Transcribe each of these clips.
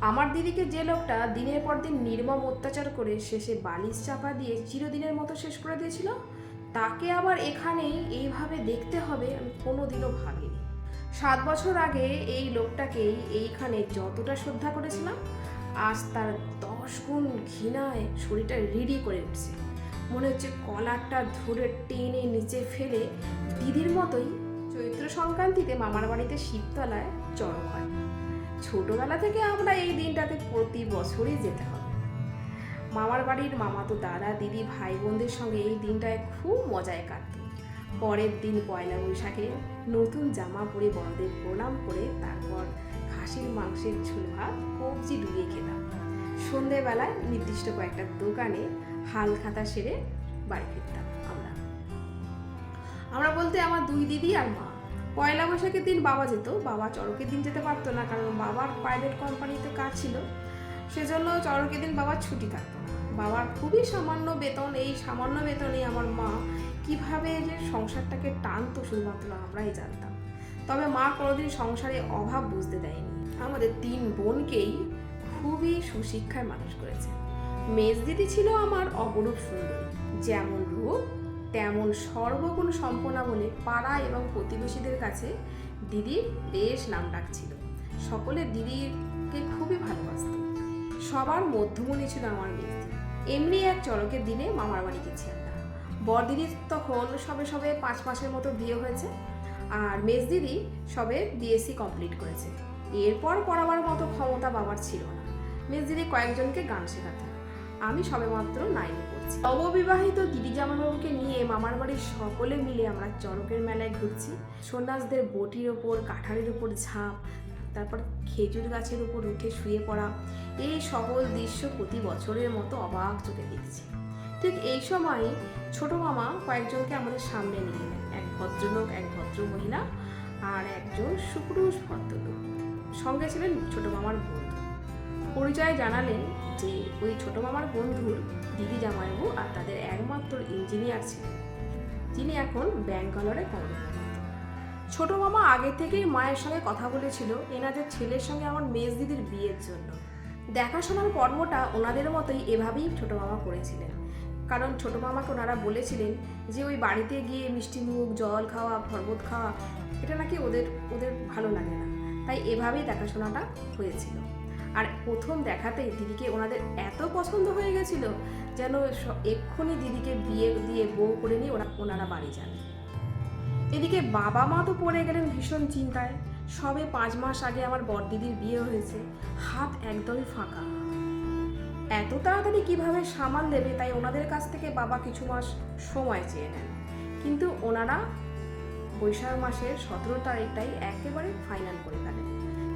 আমার দিদিকে যে লোকটা দিনের পর দিন নির্মম অত্যাচার করে শেষে বালিশ চাপা দিয়ে চিরদিনের মতো শেষ করে দিয়েছিল, তাকে আবার এখানেই এইভাবে দেখতে হবে আমি কোনোদিনও ভাবিনি। 7 বছর আগে এই লোকটাকেই এইখানে যতটা শ্রদ্ধা করেছিলাম, আজ তার 10 গুণ ঘৃণায় শরীরটা রিডি করে উঠছে। মনে হচ্ছে কলারটা ধরে টেনে নিচে ফেলে দিদির মতোই চৈত্র সংক্রান্তিতে মামার বাড়িতে শিবতলায় চড়ক হয়। ছোটবেলা থেকে আমরা এই দিনটাতে প্রতি বছরই যেতে হবে। মামার বাড়ির মামাতো দাদা দিদি ভাই বোনদের সঙ্গে এই দিনটায় খুব মজায় কাটত। পরের দিন পয়লা বৈশাখে নতুন জামা পরে বড়দের প্রণাম করে তারপর খাসির মাংসের ঝোল ভাত কবজি ডুবিয়ে খেতাম। সন্ধেবেলায় নির্দিষ্ট কয়েকটা দোকানে হাল খাতা সেরে বাড়ি ফিরতাম। আমরা বলতে আমার 2 দিদি আর মা। পয়লা বৈশাখের দিন বাবা যেত, বাবা চড়কের দিন যেতে পারতো না, কারণ বাবার প্রাইভেট কোম্পানিতে কাজ ছিল, সেজন্য চড়কের দিন বাবার ছুটি থাকতো না। বাবার খুবই সামান্য বেতন, এই সামান্য বেতনে আমার মা কিভাবে যে সংসারটাকে টানতো শুধুমাত্র আমরাই জানতাম। তবে মা কোনোদিন সংসারে অভাব বুঝতে দেয়নি। আমাদের 3 বোনকেই খুবই সুশিক্ষায় মানুষ করেছে। মেজ দিদি ছিল আমার অপরূপ সুন্দরী, যেমন রূপ তেমন সর্বগুণ সম্পন্না বলে পাড়া এবং প্রতিবেশীদের কাছে দিদির বেশ নাম ডাক ছিল। সকলে দিদিকে খুবই ভালোবাসত। সবার মধ্যমণি ছিল আমার মেজ দিদি। এমনি এক চড়কের দিনে মামার বাড়ি গেছি আমরা। বর দিদির তখন সবে 5 মাসের মতো বিয়ে হয়েছে, আর মেজ দিদি সবে বিএসসি কমপ্লিট করেছে। এরপর পড়াবার মতো ক্ষমতা বাবার ছিল না। মেজ দিদি কয়েকজনকে গান শেখাতেন। আমি সবেমাত্র 9 পড়ছি। অববিবাহিত দিদি জামাইবাবুকে নিয়ে মামার বাড়ির সকলে মিলে আমরা চড়কের মেলায় ঘুরছি। সন্ন্যাসদের বটির ওপর, কাঠারের ওপর ঝাঁপ, তারপর খেজুর গাছের উপর উঠে শুয়ে পড়া, এই সকল দৃশ্য প্রতি বছরের মতো অবাক চোখে দেখছি। ঠিক এই সময় ছোট মামা কয়েকজনকে আমাদের সামনে নিয়ে এলেন। এক ভদ্রলোক, এক ভদ্র মহিলা আর একজন সুপুরুষ ভদ্রলোক। সঙ্গে ছিলেন ছোট মামার বন্ধু। পরিচয় জানালেন যে ওই ছোট মামার বন্ধুর দিদি জামাইবাবু আর তাদের একমাত্র ইঞ্জিনিয়ার ছিলেন, যিনি এখন ব্যাঙ্গালোরে কর্মরত। ছোট মামা আগে থেকেই মায়ের সঙ্গে কথা বলেছিল এনাদের ছেলের সঙ্গে আমার মেজ দিদির বিয়ের জন্য। দেখাশোনার কর্মটা ওনাদের মতোই এভাবেই ছোট মামা করেছিলেন, কারণ ছোট মামাকে ওনারা বলেছিলেন যে ওই বাড়িতে গিয়ে মিষ্টি মুখ, জল খাওয়া, শরবত খাওয়া এটা নাকি ওদের ভালো লাগে না, তাই এভাবেই দেখাশোনাটা হয়েছিল। আর প্রথম দেখাতেই দিদিকে ওনাদের এত পছন্দ হয়ে গেছিল যেন এক্ষুনি দিদিকে বিয়ে দিয়ে বউ করে নিয়ে ওনারা বাড়ি যান। এদিকে বাবা মা তো পড়ে গেলেন ভীষণ চিন্তায়। সবে 5 মাস আগে আমার বড় দিদির বিয়ে হয়েছে, হাত একদমই ফাঁকা। এত তাড়াতাড়ি কিভাবে সামাল দেবে, তাই ওনাদের কাছ থেকে বাবা কিছু মাস সময় চেয়ে নেন। কিন্তু ওনারা বৈশাখ মাসের 17 তারিখটাই একেবারে ফাইনাল করে ফেলেন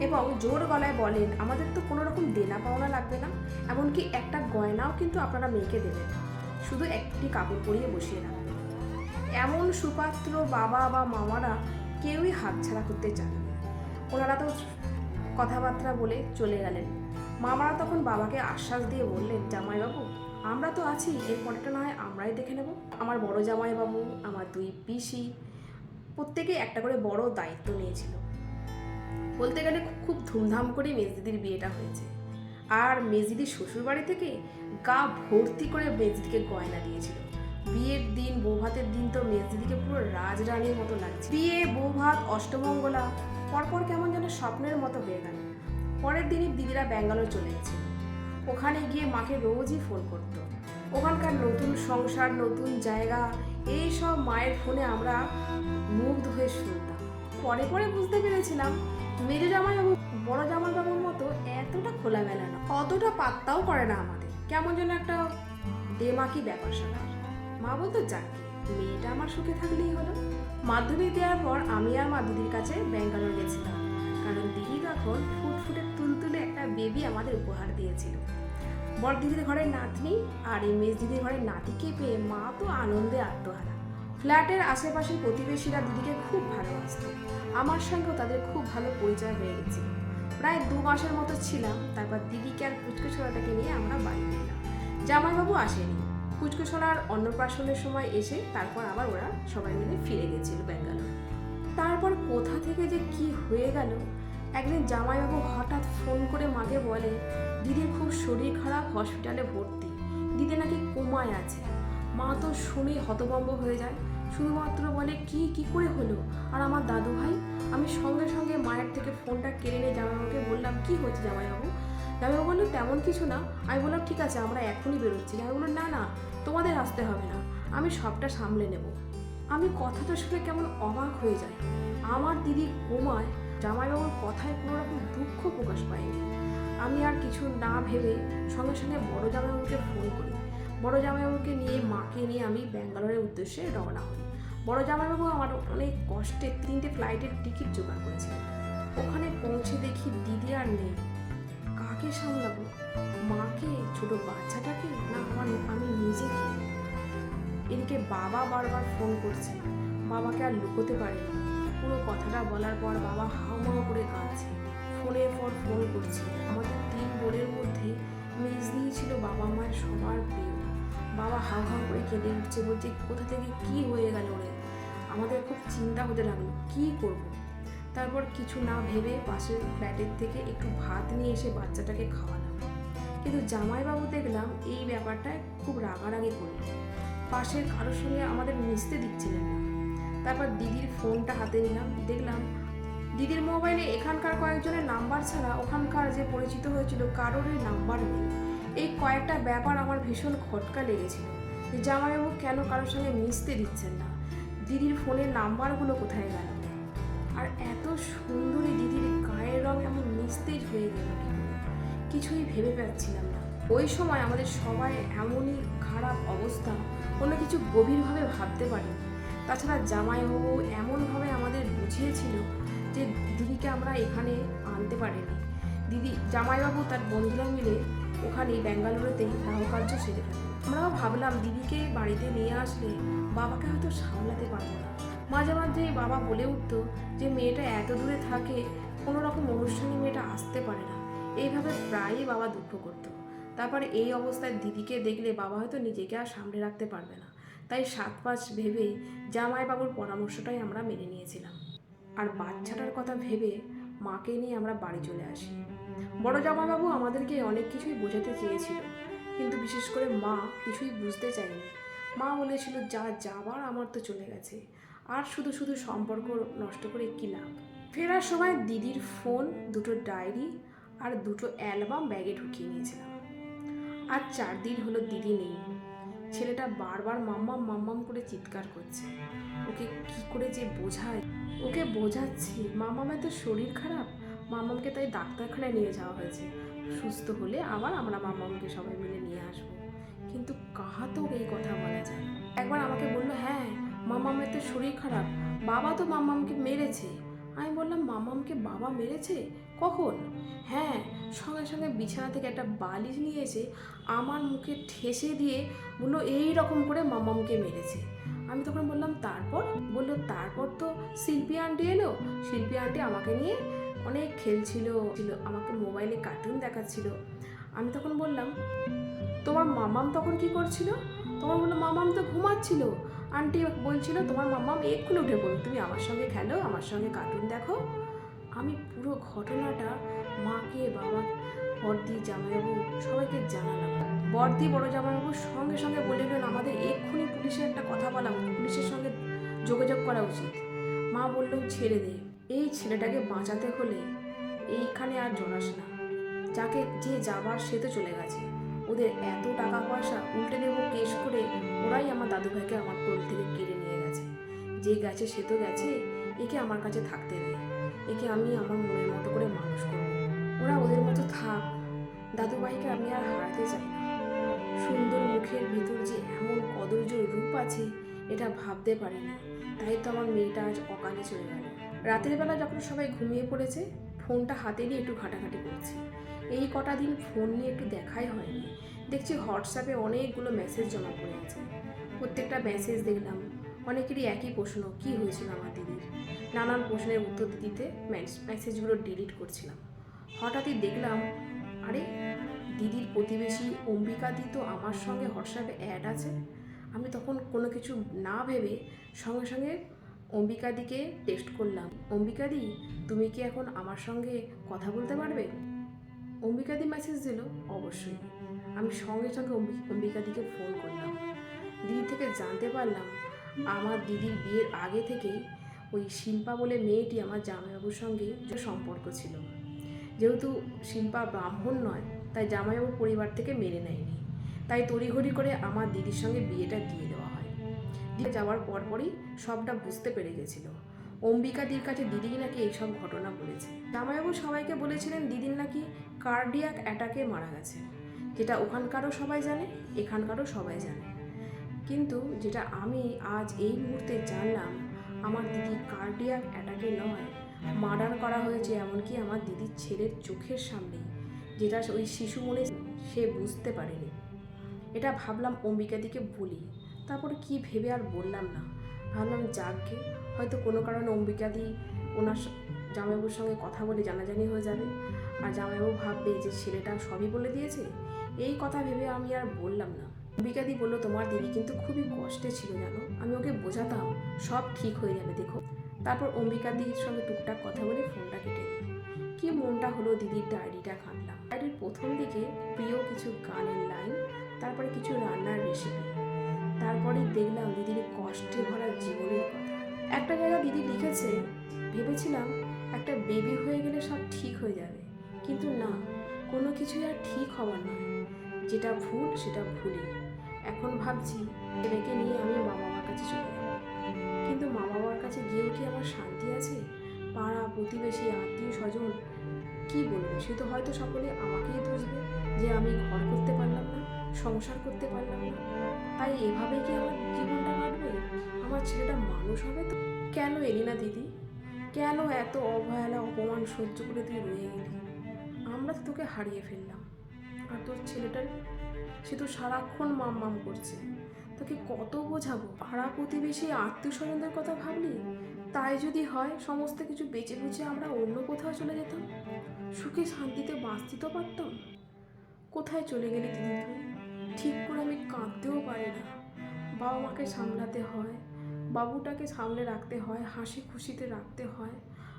এবং জোর গলায় বলেন, আমাদের তো কোনো রকম দেনা পাওনা লাগবে না, এমনকি একটা গয়নাও কিন্তু আপনারা মেয়েকে দেবেন, শুধু একটি কাপড় পরিয়ে বসিয়ে রাখবেন। এমন সুপাত্র বাবা বা মামারা কেউই হাতছাড়া করতে চান না। ওনারা তো কথাবার্তা বলে চলে গেলেন। মামারা তখন বাবাকে আশ্বাস দিয়ে বললেন, জামাইবাবু আমরা তো আছি, এরপরটা না হয় আমরাই দেখে নেব। আমার বড় জামাইবাবু, আমার 2 পিসি প্রত্যেকে একটা করে বড় দায়িত্ব নিয়েছিল। বলতে গেলে খুব ধুমধাম করে মেজদিদির বিয়েটা হয়েছে। আর মেজদিদির শ্বশুর বাড়ি থেকে গা ভর্তি করে মেজদিদিকে গয়না দিয়েছিল। বিয়ের দিন, বৌভাতের দিন তো মেজদিদিকে পুরো রাজরানীর মতো লাগছে। বিয়ে, বৌভাত, অষ্টমঙ্গলা পরপর কেমন যেন স্বপ্নের মতো হয়ে গেল। পরের দিনই দিদিরা ব্যাঙ্গালোর চলে গেছিল। ওখানে গিয়ে মাকে রোজই ফোন করতো। ওখানকার নতুন সংসার, নতুন জায়গা, এই সব মায়ের ফোনে আমরা মুগ্ধ হয়ে শুনতাম। পরে পরে বুঝতে পেরেছিলাম মেজো জামাইবাবু বড় জামাইবাবুর মতো এতটা খোলামেলা না, অতটা পাত্তাও করে না আমাদের, কেমন যেন একটা দেমাকি ব্যাপার স্যাপার। মা বলতো, যাক মেয়েটা আমার সুখে থাকলেই হলো। মাধ্যমিক দেওয়ার পর আমি আর মা দিদির কাছে ব্যাঙ্গালোর গেছিলাম, কারণ দিদি তখন ফুটফুটে তুলতুলে একটা বেবি আমাদের উপহার দিয়েছিল। বড় দিদির ঘরের নাতনি আর এই মেজ দিদির ঘরের নাতিকে পেয়ে মা তো আনন্দে আত্মহারা। ফ্ল্যাটের আশেপাশের প্রতিবেশীরা দিদিকে খুব ভালোবাসত। আমার সঙ্গেও তাদের খুব ভালো পরিচয় হয়ে গেছিল। প্রায় 2 মাসের মতো ছিলাম, তারপর দিদিকে আর পুচকু ছোড়াটাকে নিয়ে আমরা বাড়ি ফিরলাম। জামাইবাবু আসেনি, পুচকু সোনার অন্নপ্রাশনের সময় এসে তারপর আবার ওরা সবাই মিলে ফিরে গেছিল ব্যাঙ্গালোর। তারপর কোথা থেকে যে কি হয়ে গেল একদিন জামাইবাবু হঠাৎ ফোন করে মাকে বলে দিদির খুব শরীর খারাপ, হসপিটালে ভর্তি, দিদি নাকি কোমায় আছে। মা তো শুনেই হতভম্ব হয়ে যায়, শুধুমাত্র বলে কি করে হলো। আর আমার দাদু ভাই, আমি সঙ্গে সঙ্গে মায়ের থেকে ফোনটা কেড়ে নিয়ে জামাইবাবুকে বললাম কি হয়েছে জামাইবাবু। জামাইবাবু বললো তেমন কিছু না। আমি বললাম ঠিক আছে আমরা এখনই বেরোচ্ছি। জামাই বললো না তোমাদের আসতে হবে না, আমি সবটা সামলে নেব। আমি কথাটা শুনে কেমন অবাক হয়ে যাই। আমার দিদি কোমায়, জামাইবাবুর কথায় কোনো রকম দুঃখ প্রকাশ পায়নি। আমি আর কিছু না ভেবে সঙ্গে সঙ্গে বড় জামাইবাবুকে ফোন করি। বড় জামাইবাবুকে নিয়ে মাকে নিয়ে আমি ব্যাঙ্গালোরের উদ্দেশ্যে রওনা হই। বড় জামাইবাবু আমার অনেক কষ্টে 3টে ফ্লাইটের টিকিট জোগাড় করেছে। ওখানে পৌঁছে দেখি দিদি আর নেই। কাকে সামলাবো, মাকে, ছোট বাচ্চাটাকে, না আমি নিজেকে? এদিকে বাবা বারবার ফোন করছে, বাবাকে আর লুকোতে পারেনি। পুরো কথাটা বলার পর বাবা হাউমাউ করে কাঁদছে, ফোনের পর ফোন করছে। আমাদের 3 বোনের মধ্যে মেজদিই ছিল বাবা মায়ের সবার প্রিয়। বাবা হাউ করে কেঁদে উঠছে, বলছে কোথা থেকে কি হয়ে গেল রে। আমাদের খুব চিন্তা হতে লাগলো, কি করব। তারপর কিছু না ভেবে পাশের ফ্ল্যাটের থেকে একটু ভাত নিয়ে এসে বাচ্চাটাকে খাওয়ালাম। কিন্তু জামাইবাবু দেখলাম এই ব্যাপারটায় খুব রাগারাগি করল, পাশের কারোর সঙ্গে আমাদের মিশতে দিচ্ছিলেন না। তারপর দিদির ফোনটা হাতে নিলাম, দেখলাম দিদির মোবাইলে এখানকার কয়েকজনের নাম্বার ছাড়া ওখানকার যে পরিচিত হয়েছিল কারোরই নাম্বার নেই। এই কয়েকটা ব্যাপার আমার ভীষণ খটকা লেগেছিল, যে জামাইবাবু কেন কারোর সঙ্গে মিশতে দিচ্ছেন না, দিদির ফোনের নাম্বারগুলো কোথায় গেল। আর এত সুন্দরী দিদির গায়ের রং এমন নিস্তেজ হয়ে গেল কিছুই ভেবে পাচ্ছিলাম না। ওই সময় আমাদের সবাই এমনই খারাপ অবস্থা, কোনো কিছু গভীরভাবে ভাবতে পারিনি। তাছাড়া জামাইবাবু এমনভাবে আমাদের বুঝিয়েছিল যে দিদিকে আমরা এখানে আনতে পারিনি। জামাইবাবু তার বন্ধুরা মিলে ওখানেই ব্যাঙ্গালোরেতেই গৃহকার্য সেরে ফেলে। আমরাও ভাবলাম দিদিকে বাড়িতে নিয়ে আসলে বাবাকে হয়তো সামলাতে পারবো না। মাঝে মাঝেই বাবা বলে উঠতো যে মেয়েটা এত দূরে থাকে, কোনো রকম অনুষ্ঠানে মেয়েটা আসতে পারে না। এইভাবে প্রায়ই বাবা দুঃখ করতো। তারপরে এই অবস্থায় দিদিকে দেখলে বাবা হয়তো নিজেকে আর সামলে রাখতে পারবে না। তাই 7-5 ভেবে জামাইবাবুর পরামর্শটাই আমরা মেনে নিয়েছিলাম। আর বাচ্চাটার কথা ভেবে মাকে নিয়ে আমরা বাড়ি চলে আসি। বড় জামাইবাবু আমাদেরকে অনেক কিছুই বোঝাতে চেয়েছিল, কিন্তু বিশেষ করে মা কিছুই বুঝতে চায়নি। মা বলেছিল যা যাবার আমার তো চলে গেছে, আর শুধু শুধু সম্পর্ক নষ্ট করে কী লাভ। ফেরার সময় দিদির ফোন, 2টো ডায়েরি আর 2টো অ্যালবাম ব্যাগে ঢুকিয়ে নিয়েছিলাম। আর 4 দিন হলো দিদি নেই। ছেলেটা বারবার মাম্মাম করে চিৎকার করছে। ওকে কি করে যে বোঝায়। ওকে বোঝাচ্ছি মাম্মামের তো শরীর খারাপ, মাম্মামকে তাই ডাক্তারখানায় নিয়ে যাওয়া হয়েছে, সুস্থ হলে আবার আমরা মাম্মামকে সবাই মিলে নিয়ে আসবো। কিন্তু কাহাতেও এই কথা বলা যায়। একবার আমাকে বললো হ্যাঁ মাম্মামের তো শরীর খারাপ, বাবা তো মাম্মামকে মেরেছে। আমি বললাম মাম্মামকে বাবা মেরেছে কখন? হ্যাঁ, সঙ্গে সঙ্গে বিছানা থেকে একটা বালিশ নিয়ে এসে আমার মুখে ঠেসে দিয়ে বললো এই রকম করে মাম্মামকে মেরেছে। আমি তখন বললাম তারপর? বললো তারপর তো শিল্পী আন্টি এলো, শিল্পী আন্টি আমাকে নিয়ে অনেক খেলছিল, আমাকে মোবাইলে কার্টুন দেখাচ্ছিল। আমি তখন বললাম তোমার মাম্মাম তখন কি করছিল? তখন বললো মাম্মাম তো ঘুমাচ্ছিল। আন্টি বলছিল তোমার মাম্মাম এক্ষুনি উঠে পড়ো, তুমি আমার সঙ্গে খেলো, আমার সঙ্গে কার্টুন দেখো। আমি পুরো ঘটনাটা মাকে, বাবা, বড়দি, জামাইবাবু সবাইকে জানালাম। বড়দি বড় জামাইবাবু সঙ্গে সঙ্গে বলে গেলেন আমাদের এক্ষুনি পুলিশের একটা কথা বলা উচিত, পুলিশের সঙ্গে যোগাযোগ করা উচিত। মা বললো ছেড়ে দে, এই ছেলেটাকে বাঁচাতে হলে এইখানে আর জড়াস না, যে যাবার সে তো চলে গেছে। ওদের এত টাকা পয়সা, উল্টে দেবো কেস করে ওরাই আমার দাদু ভাইকে আমার কোল থেকে কেড়ে নিয়ে গেছে। যে গেছে সে তো গেছে, একে আমার কাছে থাকতে দে, একে আমি আমার মনের মতো করে মানুষ করব। ওরা ওদের মতো থাক, দাদু ভাইকে আমি আর হারাতে চাই না। সুন্দর মুখের ভিতর যে এমন কদর্য রূপ আছে এটা ভাবতে পারিনি। তাই তো আমার মেয়েটা আজ অকালে চলে গেল। রাতের বেলা যখন সবাই ঘুমিয়ে পড়েছে, ফোনটা হাতে নিয়ে একটু ঘাটাঘাটি করছি। এই কটা দিন ফোন নিয়ে একটু দেখাই হয়নি। দেখছি হোয়াটসঅ্যাপে অনেকগুলো মেসেজ জমা পড়ে আছে। প্রত্যেকটা মেসেজ দেখলাম অনেকেরই একই প্রশ্ন, কি হয়েছিল আমার দিদির। নানান প্রশ্নের উত্তর দিতে মেসেজগুলো ডিলিট করছিলাম। হঠাৎই দেখলাম আরে দিদির প্রতিবেশী অম্বিকাদি তো আমার সঙ্গে হোয়াটসঅ্যাপে অ্যাড আছে। আমি তখন কোনো কিছু না ভেবে সঙ্গে সঙ্গে অম্বিকাদিকে টেক্সট করলাম, অম্বিকাদি তুমি কি এখন আমার সঙ্গে কথা বলতে পারবে? অম্বিকাদি মেসেজ দিল, অবশ্যই। আমি সঙ্গে সঙ্গে অম্বিকাদিকে ফোন করলাম। দিদি থেকে জানতে পারলাম আমার দিদির বিয়ের আগে থেকেই ওই শিল্পা বলে মেয়েটি আমার জামাইবাবুর সঙ্গে যে সম্পর্ক ছিল। যেহেতু শিল্পা ব্রাহ্মণ নয়, তাই জামাইবাবু পরিবার থেকে মেনে নেয়নি, তাই তড়িঘড়ি করে আমার দিদির সঙ্গে বিয়েটা দিয়ে দেওয়া হয়। দিয়ে যাওয়ার পরপরই সবটা বুঝতে পেরে গেছিল। অম্বিকাদির কাছে দিদিই নাকি এইসব ঘটনা বলেছে। জামাইবাবু সবাইকে বলেছিলেন দিদির নাকি কার্ডিয়াক অ্যাটাকে মারা গেছে, যেটা ওখানকারও সবাই জানে, এখানকারও সবাই জানে। কিন্তু যেটা আমি আজ এই মুহূর্তে জানলাম, আমার দিদি কার্ডিয়াক অ্যাটাকে নয়, মার্ডার করা হয়েছে, এমনকি আমার দিদির ছেলের চোখের সামনে, যেটা ওই শিশু মনে সে বুঝতে পারেনি। এটা ভাবলাম অম্বিকাদিকে বলি, তারপরে কি ভেবে আর বললাম না। ভাবলাম যাকগে, হয়তো কোনো কারণে অম্বিকাদি ওনার জামাইবাবুর সঙ্গে কথা বলে জানাজানি হয়ে যাবে, আর জামাইবাবু ভাববে যে ছেলেটা সবই বলে দিয়েছে। এই কথা ভেবে আমি আর বললাম না। অম্বিকাদি বললো, তোমার দিদি কিন্তু খুবই কষ্টে ছিল জানো, আমি ওকে বোঝাতাম সব ঠিক হয়ে যাবে দেখো। তারপর অম্বিকাদির সঙ্গে টুকটাক কথা বলে ফোনটা কেটে দিই। কি মনটা হলো দিদির ডায়েরিটা ঘাঁটলাম। ডায়েরির প্রথম দিকে প্রিয় কিছু গানের লাইন, তারপরে কিছু রান্নার রেসিপি, তারপরে দেখলাম দিদির কষ্টে ভরা জীবনের কথা। একটা জায়গা দিদি লিখেছে, ভেবেছিলাম একটা বেবি হয়ে গেলে সব ঠিক হয়ে যাবে, কিন্তু না, কোনো কিছুই আর ঠিক হওয়ার নয়। যেটা ভুল সেটা ভুলই। এখন ভাবছি ছেলেকে নিয়ে আমি মা বাবার কাছে চলে যাব, কিন্তু মা বাবার কাছে গিয়েও কি আমার শান্তি আছে? পাড়া প্রতিবেশী আত্মীয় স্বজন কি বলবে? সে তো হয়তো সকলে আমাকেই বুঝবে যে আমি ঘর করতে পারলাম না, সংসার করতে পারলাম না। তাই এভাবেই কি আমার জীবনটা কাটবে? আমার ছেলেটা মানুষ হবে তো? কেন এলি না দিদি? কেন এত অবহেলা অপমান সহ্য করে তুই রয়ে গেলি? আমরা তো তোকে হারিয়ে ফেললাম, আর তোর ছেলেটার সে তো সারাক্ষণ মাম করছে। তোকে কত বোঝাবো? পাড়া প্রতিবেশী আত্মীয় স্বজনদের কথা ভাবলি? তাই যদি হয় সমস্ত কিছু বেঁচে বুঝে আমরা অন্য কোথাও চলে যেতাম, সুখে শান্তিতে বাঁচতে তো পারতাম। কোথায় চলে গেলি দিদি তুই? ঠিক করে আমি কাঁদতেও পারি না। বাবা মাকে সামলাতে হয়, বাবুটাকে সামলে রাখতে হয়, হাসি খুশিতে রাখতে হয়।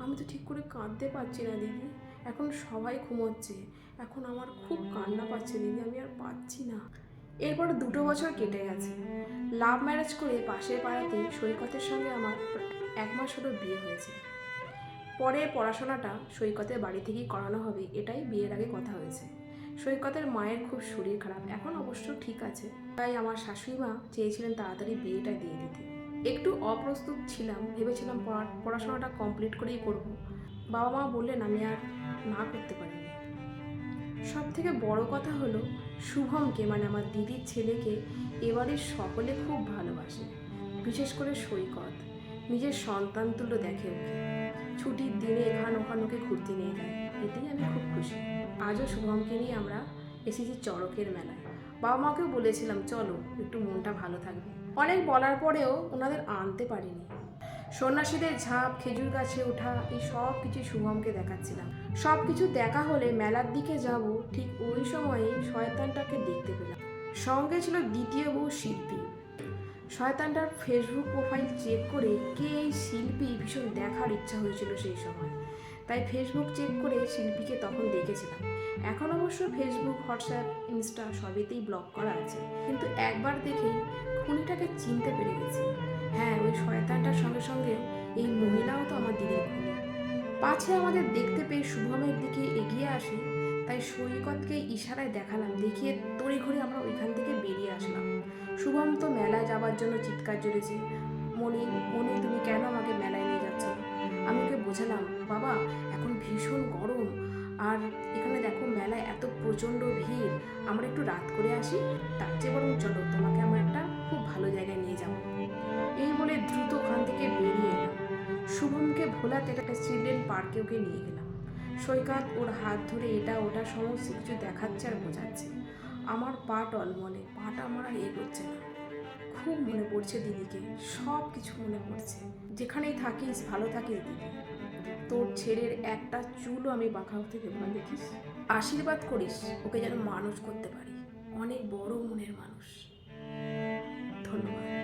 আমি তো ঠিক করে কাঁদতে পারছি না দিদি। এখন সবাই ঘুমোচ্ছে, এখন আমার খুব কান্না পাচ্ছে দিদি, আমি আর পাচ্ছি না। এরপর 2 বছর কেটে গেছে। লাভ ম্যারেজ করে পাশের পাড়াতেই সৈকতের সঙ্গে আমার 1 মাস হলো বিয়ে হয়েছে। পরে পড়াশোনাটা সৈকতের বাড়ি থেকেই করানো হবে, এটাই বিয়ের আগে কথা হয়েছে। সৈকতের মায়ের খুব শরীর খারাপ, এখন অবশ্য ঠিক আছে, তাই আমার শাশুড়ি মা চেয়েছিলেন তাড়াতাড়ি বিয়েটা দিয়ে দিতে। একটু অপ্রস্তুত ছিলাম, ভেবেছিলাম পড়াশোনাটা কমপ্লিট করেই করব। বাবা মা বললেন আমি আর না করতে পারিনি। সব থেকে বড় কথা হলো শুভমকে, মানে আমার দিদির ছেলেকে এবারে সকলে খুব ভালোবাসে, বিশেষ করে সৈকত নিজের সন্তান তুল্য দেখে ওকে। ছুটির দিনে এখান ওখান ওকে ঘুরতে নিয়ে যায়, এতেই আমি খুব খুশি। আজও শুভমকে নিয়ে আমরা এসেছি চড়কের মেলায়। বাবা মাকেও বলেছিলাম চলো, একটু মনটা ভালো থাকবে। অনেক বলার পরেও ওনাদের আনতে পারিনি। সন্ন্যাসীদের ঝাঁপ, খেজুর গাছে ওঠা, এই সব কিছু শুভমকে দেখাচ্ছিলাম। সব কিছু দেখা হলে মেলার দিকে যাব, ঠিক ওই সময়ে শয়তানটাকে দেখতে পেলাম। সঙ্গে ছিল দ্বিতীয় বউ শিল্পী। শয়তানটার ফেসবুক প্রোফাইল চেক করে কে এই শিল্পী ভীষণ দেখার ইচ্ছা হয়েছিল সেই সময়, তাই ফেসবুক চেক করে শিল্পীকে তখন দেখেছিলাম। এখন অবশ্য ফেসবুক, হোয়াটসঅ্যাপ, ইনস্টা সবেতেই ব্লক করা আছে, কিন্তু একবার দেখেই খুনিটাকে চিনতে পেরে গেছি। হ্যাঁ, ওই শয়তানটার সঙ্গে সঙ্গে এই মহিলাও তো আমার দিদির খুনি। পাছে আমাদের দেখতে পেয়ে শুভমের দিকে এগিয়ে আসি, তাই সৈকতকে ইশারায় দেখালাম, দেখিয়ে তড়িঘড়ি আমরা ওইখান থেকে বেরিয়ে আসলাম। শুভম তো মেলায় যাওয়ার জন্য চিৎকার জুড়েছে, মনি মনি তুমি কেন আমাকে মেলায় নিয়ে যাচ্ছ? আমি ওকে বোঝালাম, বাবা এখন ভীষণ গরম, আর এখানে দেখো মেলায় এত প্রচণ্ড ভিড়, আমরা একটু রাত করে আসি, তার চেয়ে বরং চলো তোমাকে আমরা একটা খুব ভালো জায়গায় নিয়ে যাবো। এই বলে দ্রুত ওখান থেকে বেরিয়ে এলাম। শুভমকে ভোলাতে একটা চিলড্রেন পার্কে ওকে নিয়ে গেলাম। সৈকত ওর হাত ধরে এটা ওটা সমস্ত কিছু দেখাচ্ছে আর বোঝাচ্ছে। আমার পা টলমলে, পাটা আমার আর এগোচ্ছে না। খুব মনে পড়ছে দিদিকে, সব কিছু মনে পড়ছে। যেখানেই থাকিস ভালো থাকিস দিদি, তোর ছেলের একটা চুলও আমি বাঁকা হতে দেবো না, দেখিস। আশীর্বাদ করিস ওকে যেন মানুষ করতে পারি, অনেক বড় মনের মানুষ। ধন্যবাদ।